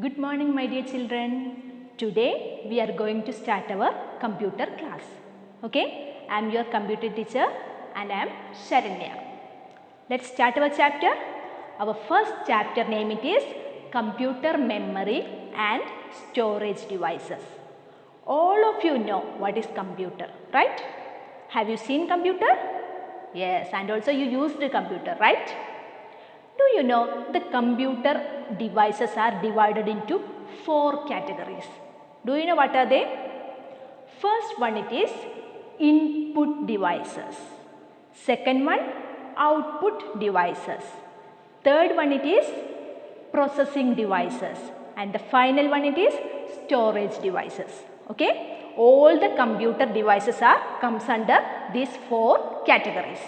Good morning, my dear children. Today we are going to start our computer class. Okay, I am your computer teacher and I am Sharanya. Let's start our chapter. Our first chapter name it is Computer Memory and Storage Devices. All of you know what is computer, right? Have you seen computer? Yes, and also you used the computer, right? Do you know the computer devices are divided into 4 categories? Do you know what are they? First one it is input devices. Second one output devices. Third one it is processing devices. And the final one it is storage devices. Okay? All the computer devices comes under these 4 categories.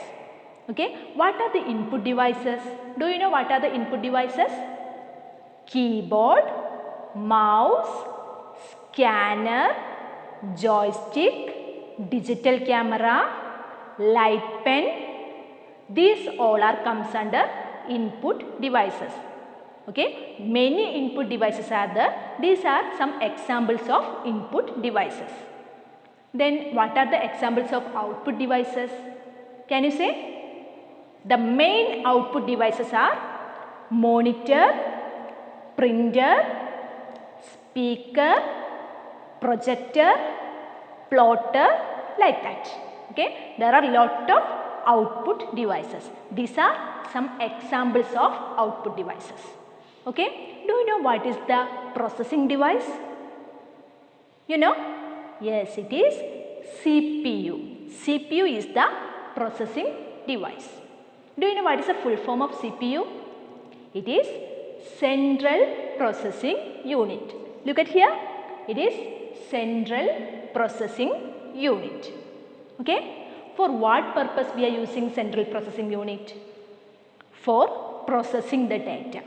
Okay, what are the input devices? Do you know what are the input devices? Keyboard, mouse, scanner, joystick, digital camera, light pen. These all comes under input devices. Okay, many input devices are there. These are some examples of input devices. Then what are the examples of output devices? Can you say? The main output devices are monitor, printer, speaker, projector, plotter, like that. Okay, there are lot of output devices. These are some examples of output devices. Okay, do you know what is the processing device? You know? Yes, it is CPU. CPU is the processing device. Do you know what is the full form of CPU? It is Central Processing Unit. Look at here. It is Central Processing Unit. Okay. For what purpose we are using Central Processing Unit? For processing the data.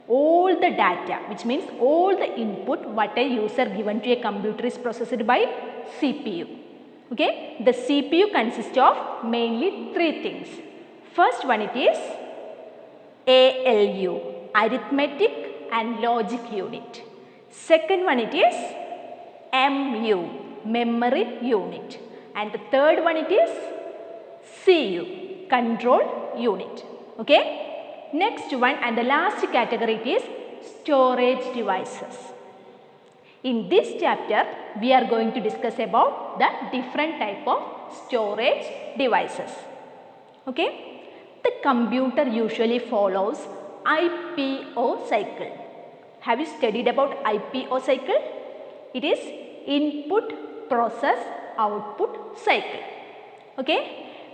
All the data, which means all the input what a user given to a computer is processed by CPU. Okay. The CPU consists of mainly 3 things. First one it is ALU, arithmetic and logic unit. Second one it is MU, memory unit. And the third one it is CU, control unit. Okay. Next one and the last category it is storage devices. In this chapter we are going to discuss about the different type of storage devices. Okay. The computer usually follows IPO cycle. Have you studied about IPO cycle? It is input, process, output cycle. Okay.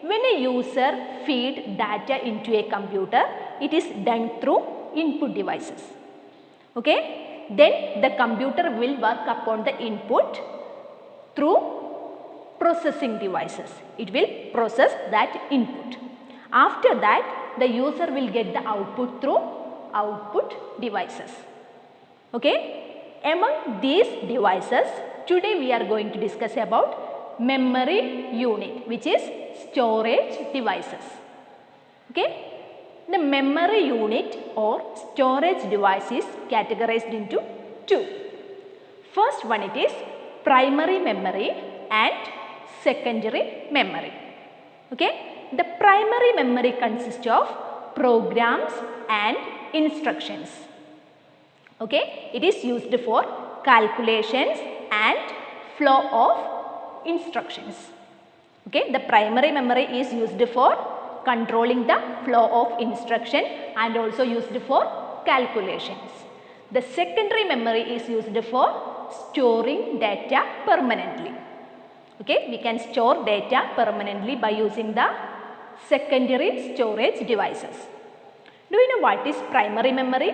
When a user feed data into a computer, it is done through input devices. Okay. Then the computer will work upon the input through processing devices. It will process that input. After that, the user will get the output through output devices. Okay. Among these devices, today we are going to discuss about memory unit, which is storage devices. Okay. The memory unit or storage device is categorized into 2. First one it is primary memory and secondary memory. Okay. The primary memory consists of programs and instructions. Okay. It is used for calculations and flow of instructions. Okay. The primary memory is used for controlling the flow of instruction and also used for calculations. The secondary memory is used for storing data permanently. Okay. We can store data permanently by using the secondary storage devices. Do you know what is primary memory?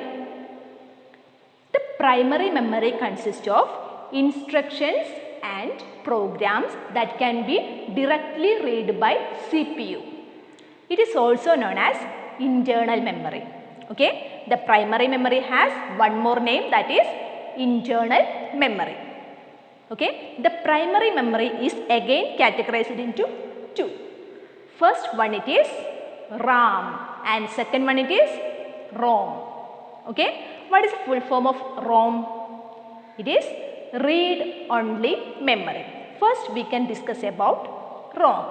The primary memory consists of instructions and programs that can be directly read by CPU. It is also known as internal memory. Okay. The primary memory has one more name, that is internal memory. Okay. The primary memory is again categorized into 2. First one it is RAM and second one it is ROM. Okay. what is the full form of ROM? It is read only memory. First we can discuss about ROM,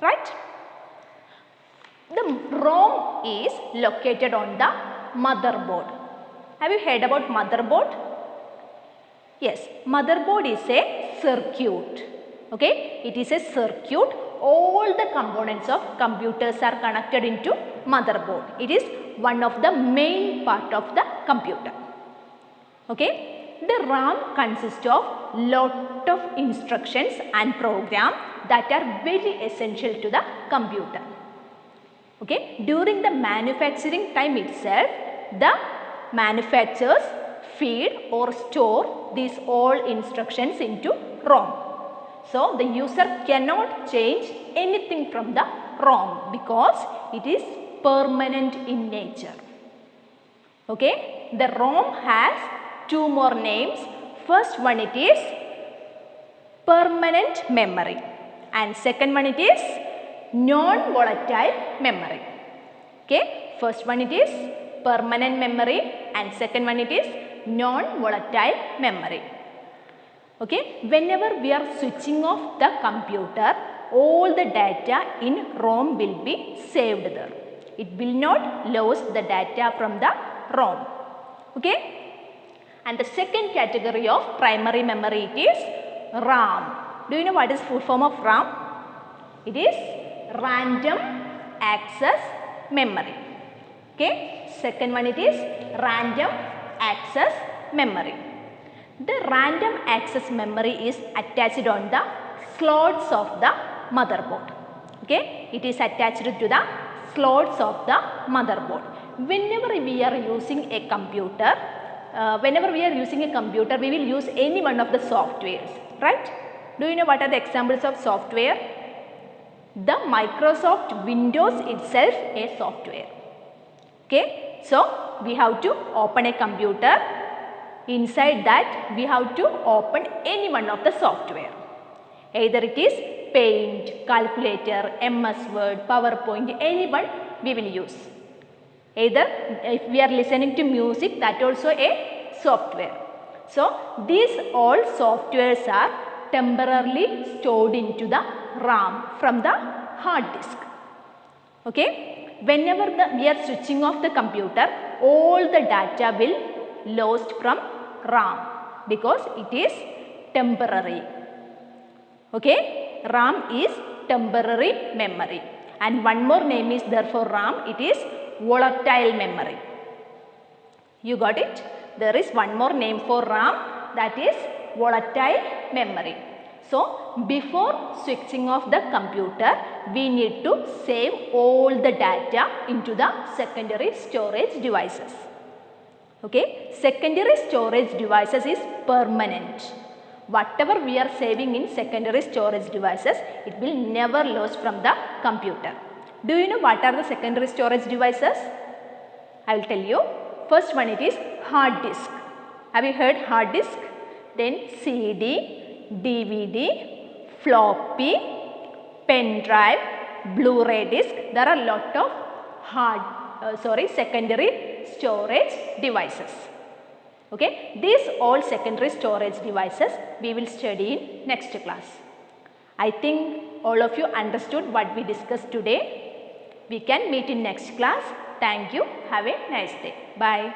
right? The ROM is located on the motherboard. Have you heard about motherboard? Yes, motherboard is a circuit. Okay, it is a circuit. All the components of computers are connected into motherboard. It is one of the main part of the computer. Okay, the RAM consists of lot of instructions and program that are very essential to the computer. Okay, during the manufacturing time itself, the manufacturers feed or store these all instructions into ROM. So the user cannot change anything from the ROM because it is permanent in nature. Okay, the ROM has two more names. First one it is permanent memory and second one it is non-volatile memory. Okay, first one it is permanent memory and second one it is non-volatile memory. Okay, whenever we are switching off the computer, all the data in ROM will be saved there. It will not lose the data from the ROM. Okay, and the second category of primary memory it is RAM. Do you know what is full form of RAM? It is random access memory. Okay, second one it is random access memory. The random access memory is attached on the slots of the motherboard. Okay, it is attached to the slots of the motherboard. Whenever we are using a computer, we will use any one of the softwares, right? Do you know what are the examples of software? The Microsoft Windows itself a software. Okay, so we have to open a computer. Inside that we have to open any one of the software. Either it is Paint, Calculator, MS Word, PowerPoint, any one we will use. Either if we are listening to music, that also a software. So these all softwares are temporarily stored into the RAM from the hard disk. Okay, whenever we are switching off the computer, all the data will lost from RAM because it is temporary. Okay, RAM is temporary memory and one more name is there for RAM, it is volatile memory. You got it? There is one more name for RAM, that is volatile memory. So before switching off the computer, we need to save all the data into the secondary storage devices. Okay, secondary storage devices is permanent. Whatever we are saving in secondary storage devices, it will never lose from the computer. Do you know what are the secondary storage devices? I will tell you. First one it is hard disk. Have you heard hard disk? Then CD, DVD, floppy, pen drive, Blu-ray disc. There are a lot of secondary storage devices. Okay, these all secondary storage devices we will study in next class. I think all of you understood what we discussed today. We can meet in next class. Thank you. Have a nice day. Bye.